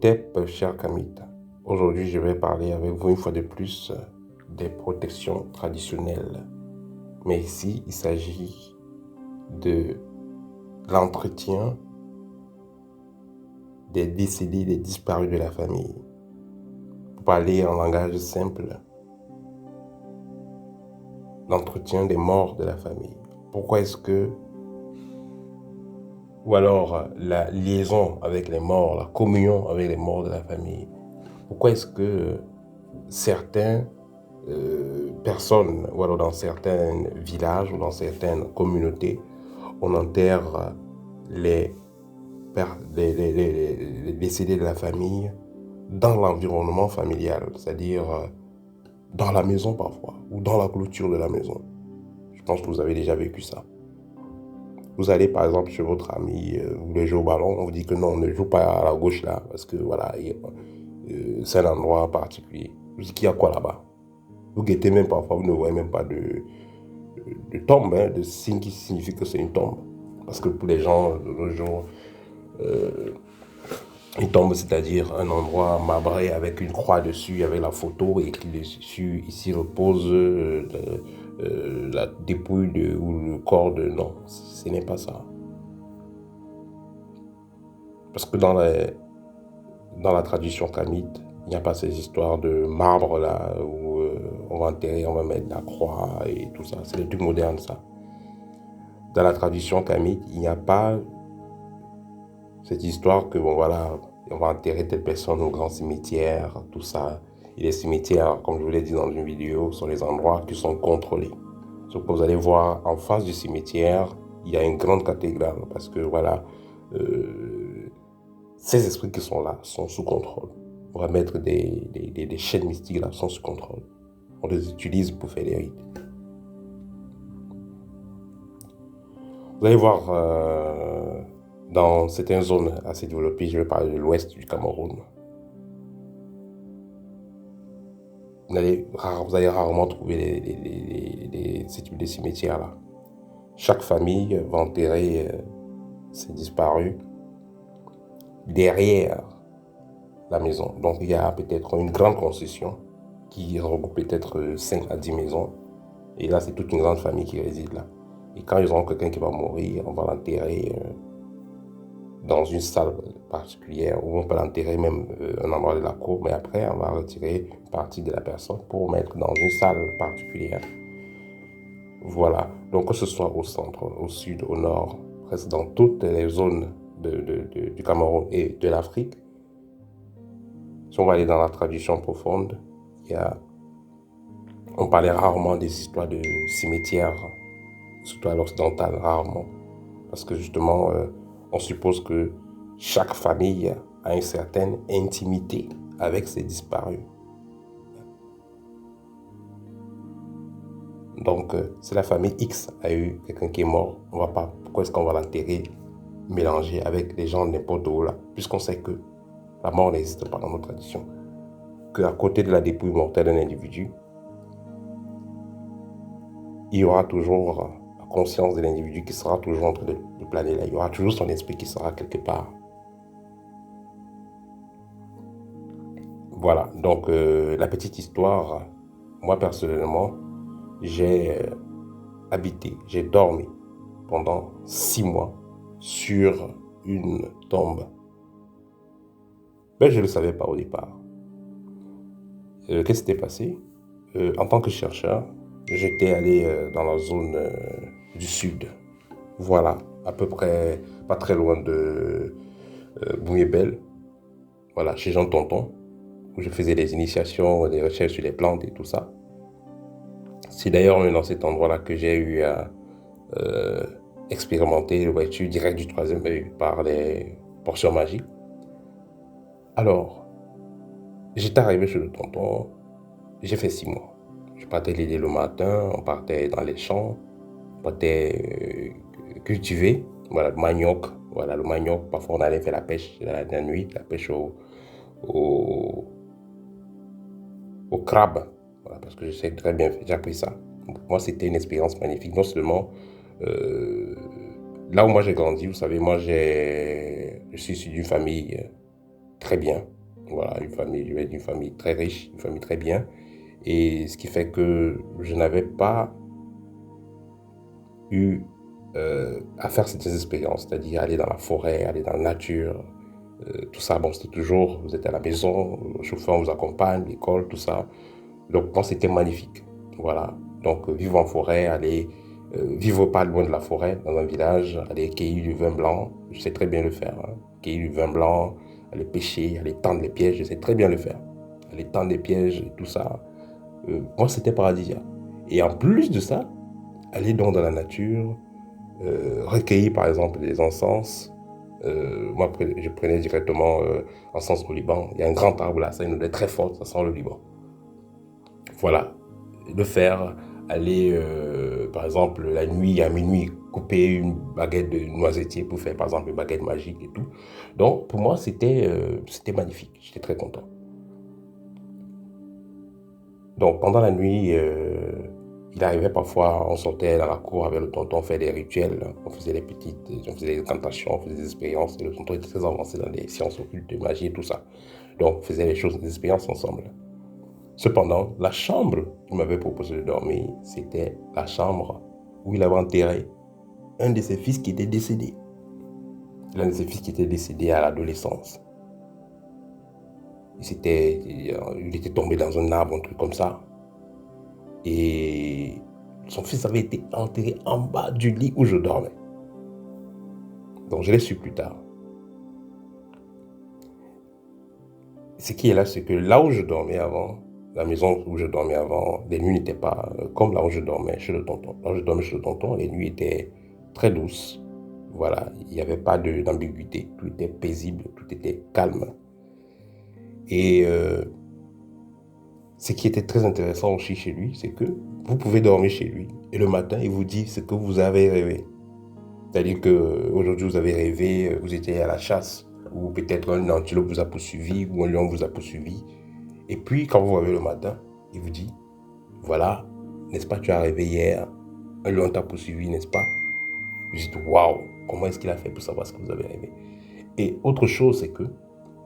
Imhotep, cher Kamit. Aujourd'hui, je vais parler avec vous une fois de plus des protections traditionnelles. Mais ici, il s'agit de l'entretien des décédés, des disparus de la famille. Pour parler en langage simple, l'entretien des morts de la famille. Pourquoi est-ce que, ou alors la liaison avec les morts, la communion avec les morts de la famille. Pourquoi est-ce que certaines personnes, ou alors dans certains villages ou dans certaines communautés, on enterre les décédés de la famille dans l'environnement familial, c'est-à-dire dans la maison parfois, ou dans la clôture de la maison. Je pense que vous avez déjà vécu ça. Vous allez par exemple chez votre ami, vous voulez jouer au ballon, on vous dit que non, ne joue pas à la gauche là, parce que voilà, c'est un endroit particulier. Vous dites qu'il y a quoi là-bas? Vous guettez même parfois, vous ne voyez même pas de tombe, de signe qui signifie que c'est une tombe. Parce que pour les gens de nos jours, une tombe, c'est-à-dire un endroit marbré avec une croix dessus, avec la photo écrit dessus, ici repose la dépouille ou le corps de... Non, ce n'est pas ça. Parce que dans la tradition kamite, il n'y a pas ces histoires de marbre là, où on va enterrer, on va mettre la croix et tout ça. C'est des trucs modernes, ça. Dans la tradition kamite, il n'y a pas cette histoire que, bon voilà, on va enterrer telle personne au grand cimetière, tout ça. Et les cimetières, comme je vous l'ai dit dans une vidéo, sont les endroits qui sont contrôlés. Donc vous allez voir, en face du cimetière, il y a une grande cathédrale, parce que voilà, ces esprits qui sont là sont sous contrôle. On va mettre des chaînes mystiques là, sont sous contrôle. On les utilise pour faire des rites. Vous allez voir, dans certaines zones assez développées, je vais parler de l'ouest du Cameroun, vous allez rarement trouver ces types de cimetières là. Chaque famille va enterrer ses disparus derrière la maison. Donc il y a peut-être une grande concession qui regroupe peut-être 5 à 10 maisons. Et là, c'est toute une grande famille qui réside là. Et quand ils ont quelqu'un qui va mourir, on va l'enterrer dans une salle particulière, où on peut l'enterrer même un endroit de la cour, mais après, on va retirer une partie de la personne pour mettre dans une salle particulière. Voilà. Donc, que ce soit au centre, au sud, au nord, presque dans toutes les zones du Cameroun et de l'Afrique, si on va aller dans la tradition profonde, on parlait rarement des histoires de cimetières, surtout à l'occidental, rarement. Parce que justement, on suppose que chaque famille a une certaine intimité avec ses disparus. Donc, si la famille X a eu quelqu'un qui est mort, on va pas, pourquoi est-ce qu'on va l'enterrer mélangé avec les gens de n'importe où là, puisqu'on sait que la mort n'existe pas dans nos traditions. Qu'à côté de la dépouille mortelle d'un individu, il y aura toujours la conscience de l'individu qui sera toujours en train de planer là. Il y aura toujours son esprit qui sera quelque part. Voilà, donc la petite histoire, moi personnellement, j'ai j'ai dormi pendant 6 mois sur une tombe. Mais je ne le savais pas au départ. Qu'est-ce qui s'était passé? En tant que chercheur, j'étais allé dans la zone du sud. Voilà, à peu près, pas très loin de Bouillabaisse. Voilà, chez Jean Tonton, où je faisais des initiations, des recherches sur les plantes et tout ça. C'est d'ailleurs dans cet endroit-là que j'ai eu à expérimenter l'ouverture directe du troisième œil par les portions magiques. Alors, j'étais arrivé chez le tonton, j'ai fait 6 mois. Je partais l'aider le matin, on partait dans les champs, on partait cultiver, voilà, le manioc. Voilà, le manioc, parfois on allait faire la pêche la nuit, la pêche au crabe, voilà, parce que je sais très bien, j'ai appris ça. Pour moi, c'était une expérience magnifique. Non seulement, là où moi j'ai grandi, vous savez, je suis issu d'une famille très bien. Voilà, je viens d'une famille très riche, une famille très bien. Et ce qui fait que je n'avais pas eu à faire certaines expériences, c'est-à-dire aller dans la forêt, aller dans la nature, tout ça. Bon, c'était toujours, vous êtes à la maison, le chauffeur vous accompagne, l'école, tout ça. Donc, moi, c'était magnifique. Voilà. Donc, vivre en forêt, aller vivre pas loin de la forêt, dans un village, aller cueillir du vin blanc, je sais très bien le faire. Hein. Cueillir du vin blanc, aller pêcher, aller tendre les pièges, je sais très bien le faire. Aller tendre les pièges et tout ça. Moi, c'était paradisiaque. Et en plus de ça, aller donc dans la nature, recueillir par exemple des encens. Moi, je prenais directement encens au Liban. Il y a un grand arbre là, ça a une odeur très forte, ça sent le Liban. Voilà, le faire, aller par exemple la nuit, à minuit, couper une baguette de noisetier pour faire par exemple une baguette magique et tout. Donc pour moi, c'était magnifique, j'étais très content. Donc pendant la nuit, il arrivait parfois, on sortait dans la cour avec le tonton, on fait des rituels, on faisait on faisait des incantations, on faisait des expériences. Et le tonton était très avancé dans les sciences occultes, de magie et tout ça. Donc on faisait les choses, des expériences ensemble. Cependant, la chambre qu'il m'avait proposé de dormir, c'était la chambre où il avait enterré un de ses fils qui était décédé. L'un de ses fils qui était décédé à l'adolescence. Il était tombé dans un arbre, un truc comme ça. Et son fils avait été enterré en bas du lit où je dormais. Donc je l'ai su plus tard. Ce qui est là, c'est que là où je dormais avant, la maison où je dormais avant, les nuits n'étaient pas comme là où je dormais chez le tonton. Là où je dormais chez le tonton, les nuits étaient très douces. Voilà, il n'y avait pas d'ambiguïté. Tout était paisible, tout était calme. Et ce qui était très intéressant aussi chez lui, c'est que vous pouvez dormir chez lui et le matin, il vous dit ce que vous avez rêvé. C'est-à-dire qu'aujourd'hui, vous avez rêvé, vous étiez à la chasse, ou peut-être un antilope vous a poursuivi, ou un lion vous a poursuivi. Et puis, quand vous vous réveillez le matin, il vous dit, voilà, n'est-ce pas, tu as rêvé hier, un lion t'a poursuivi, n'est-ce pas? Vous dites, waouh, comment est-ce qu'il a fait pour savoir ce que vous avez rêvé? Et autre chose, c'est que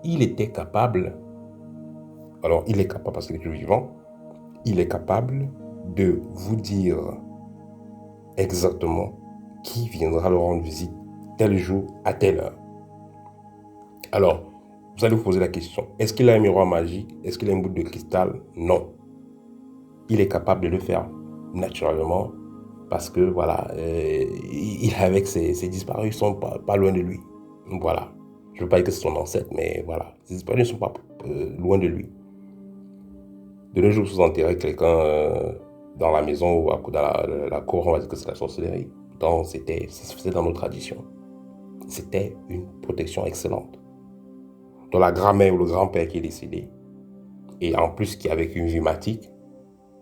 il était capable, alors il est capable parce qu'il est toujours vivant, il est capable de vous dire exactement qui viendra leur rendre visite tel jour à telle heure. Alors, vous allez vous poser la question, est-ce qu'il a un miroir magique? Est-ce qu'il a une boule de cristal? Non. Il est capable de le faire naturellement parce que, voilà, avec ses disparus, ils ne sont pas loin de lui. Voilà. Je ne veux pas dire que c'est son ancêtre, mais voilà. Ses disparus ne sont pas loin de lui. De nos jours, vous enterrez quelqu'un dans la maison ou dans la cour, on va dire que c'est la sorcellerie. Ça se faisait dans nos traditions. C'était une protection excellente. Dans la grand-mère ou le grand-père qui est décédé, et en plus qui a vécu une vie matique,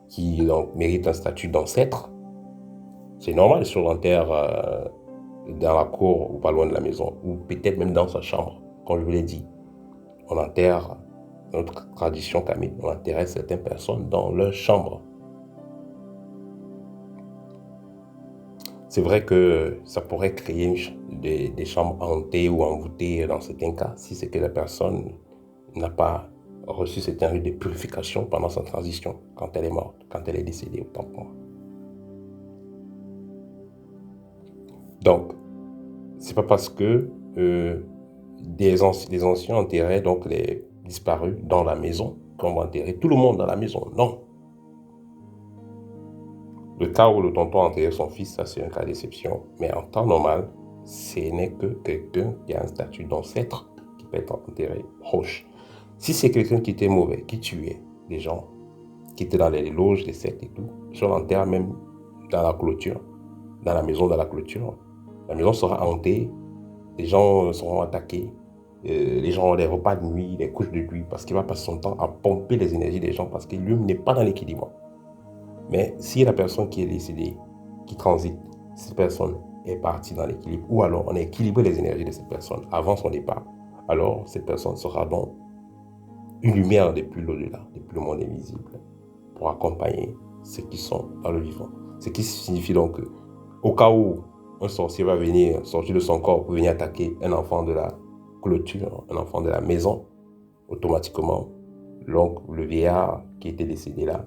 qui donc mérite un statut d'ancêtre, c'est normal si on l'enterre dans la cour ou pas loin de la maison, ou peut-être même dans sa chambre, comme je vous l'ai dit. On enterre, dans notre tradition tamile, on enterrait certaines personnes dans leur chambre. C'est vrai que ça pourrait créer des chambres hantées ou envoûtées dans certains cas, si c'est que la personne n'a pas reçu certains rites de purification pendant sa transition, quand elle est morte, quand elle est décédée, autant pour moi. Donc, c'est pas parce que des anciens enterraient donc les disparus dans la maison qu'on va enterrer tout le monde dans la maison. Non. Le cas où le tonton a enterré son fils, ça c'est un cas d'exception. Mais en temps normal, ce n'est que quelqu'un qui a un statut d'ancêtre qui peut être enterré proche. Si c'est quelqu'un qui était mauvais, qui tuait des gens, qui était dans les loges, les sectes et tout, si on l'enterre même dans la clôture, dans la maison de la clôture, la maison sera hantée, les gens seront attaqués, les gens ont des repas de nuit, des couches de nuit, parce qu'il va passer son temps à pomper les énergies des gens, parce que lui n'est pas dans l'équilibre. Mais si la personne qui est décédée, qui transite, cette personne est partie dans l'équilibre, ou alors on a équilibré les énergies de cette personne avant son départ, alors cette personne sera donc une lumière depuis l'au-delà, depuis le monde invisible, pour accompagner ceux qui sont dans le vivant. Ce qui signifie donc que, au cas où un sorcier va venir sortir de son corps pour venir attaquer un enfant de la clôture, un enfant de la maison, automatiquement, donc le vieillard qui était décédé là,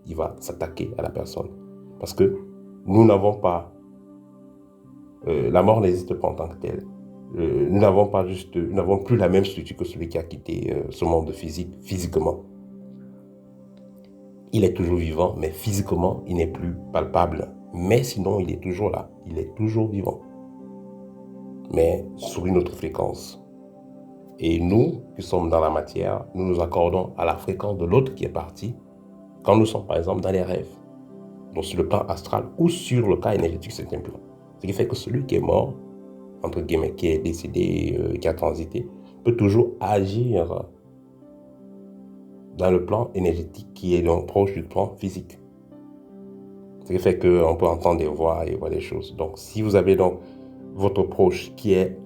il va s'attaquer à la personne. Parce que nous n'avons pas, la mort n'existe pas en tant que telle. Nous n'avons plus la même structure que celui qui a quitté ce monde physiquement. Il est toujours vivant, mais physiquement, il n'est plus palpable. Mais sinon, il est toujours là. Il est toujours vivant. Mais sur une autre fréquence. Et nous, qui sommes dans la matière, nous nous accordons à la fréquence de l'autre qui est parti quand nous sommes, par exemple, dans les rêves. Donc, sur le plan astral ou sur le cas énergétique, c'est un plan. Ce qui fait que celui qui est mort, entre guillemets, qui est décédé, qui a transité, peut toujours agir dans le plan énergétique qui est donc proche du plan physique. Ce qui fait qu'on peut entendre des voix et voir des choses. Donc, si vous avez donc votre proche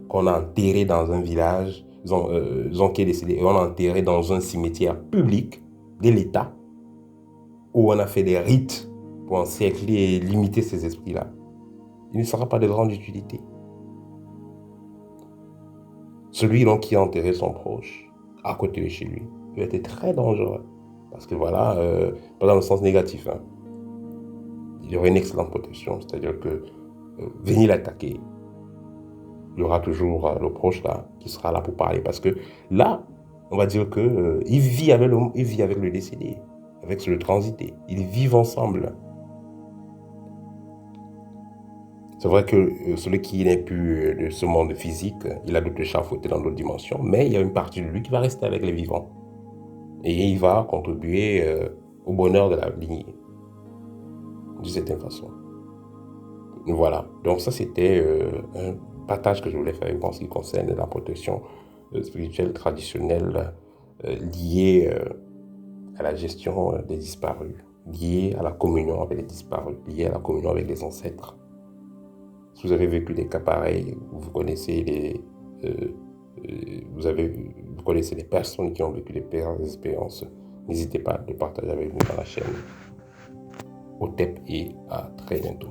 qu'on a enterré dans un village, qui est décédé, et on a enterré dans un cimetière public de l'État, où on a fait des rites pour encercler et limiter ces esprits-là, il ne sera pas de grande utilité. Celui donc qui a enterré son proche à côté de chez lui peut être très dangereux. Parce que voilà, pas dans le sens négatif, hein. Il y aura une excellente protection, c'est-à-dire que venir l'attaquer, il y aura toujours le proche là qui sera là pour parler. Parce que là, on va dire que il vit avec le décédé, avec le transité. Ils vivent ensemble. C'est vrai que celui qui n'est plus de ce monde physique, il a d'autres échafauder dans d'autres dimensions, mais il y a une partie de lui qui va rester avec les vivants. Et il va contribuer au bonheur de la lignée, d'une certaine façon. Voilà, donc ça c'était un partage que je voulais faire avec vous en ce qui concerne la protection spirituelle traditionnelle liée à la gestion des disparus, liée à la communion avec les disparus, liée à la communion avec les ancêtres. Si vous avez vécu des cas pareils, vous connaissez vous connaissez des personnes qui ont vécu des expériences, n'hésitez pas à le partager avec nous dans la chaîne. Au TEP et à très bientôt.